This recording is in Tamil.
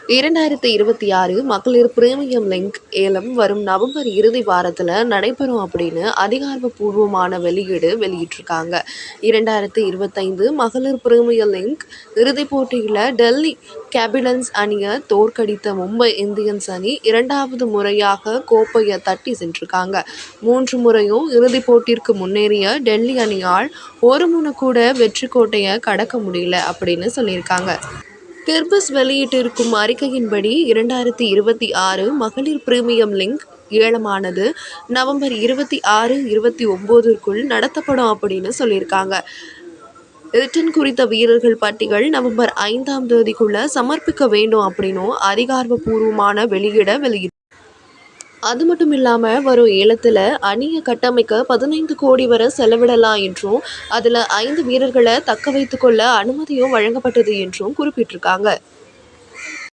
2026 மகளிர் பிரீமியம் லீக் ஏலம் வரும் நவம்பர் இறுதி வாரத்தில் நடைபெறும் அப்படின்னு அதிகாரப்பூர்வமான வெளியிட்டிருக்காங்க. 2025 மகளிர் பிரீமியர் லீக் இறுதிப் போட்டியில் டெல்லி கேபிட்டல்ஸ் அணியை தோற்கடித்த மும்பை இந்தியன்ஸ் அணி இரண்டாவது முறையாக கோப்பையை தட்டி சென்றிருக்காங்க. 3 முறையும் இறுதிப் போட்டிற்கு முன்னேறிய டெல்லி அணியால் ஒரு முறை கூட வெற்றி கோட்டையை கடக்க முடியல அப்படின்னு சொல்லியிருக்காங்க. கிர்பஸ் வெளியிட்டிருக்கும் அறிக்கையின்படி 2026 மகளிர் பிரீமியம் லீக் ஏலமானது நவம்பர் 26, 29க்குள் நடத்தப்படும் அப்படின்னு சொல்லியிருக்காங்க. ரிட்டன் குறித்த வீரர்கள் பட்டியல் நவம்பர் 5ஆம் தேதிக்குள்ள சமர்ப்பிக்க வேண்டும் அப்படின்னும் அதிகாரப்பூர்வமான வெளியிட்டு அது மட்டும் இல்லாமல் வரும் ஏலத்தில் அணியை கட்டமைக்க 15 கோடி வரை செலவிடலாம் என்றும் அதில் 5 வீரர்களை தக்க வைத்துக் கொள்ள அனுமதியும் வழங்கப்பட்டது என்றும் குறிப்பிட்டிருக்காங்க.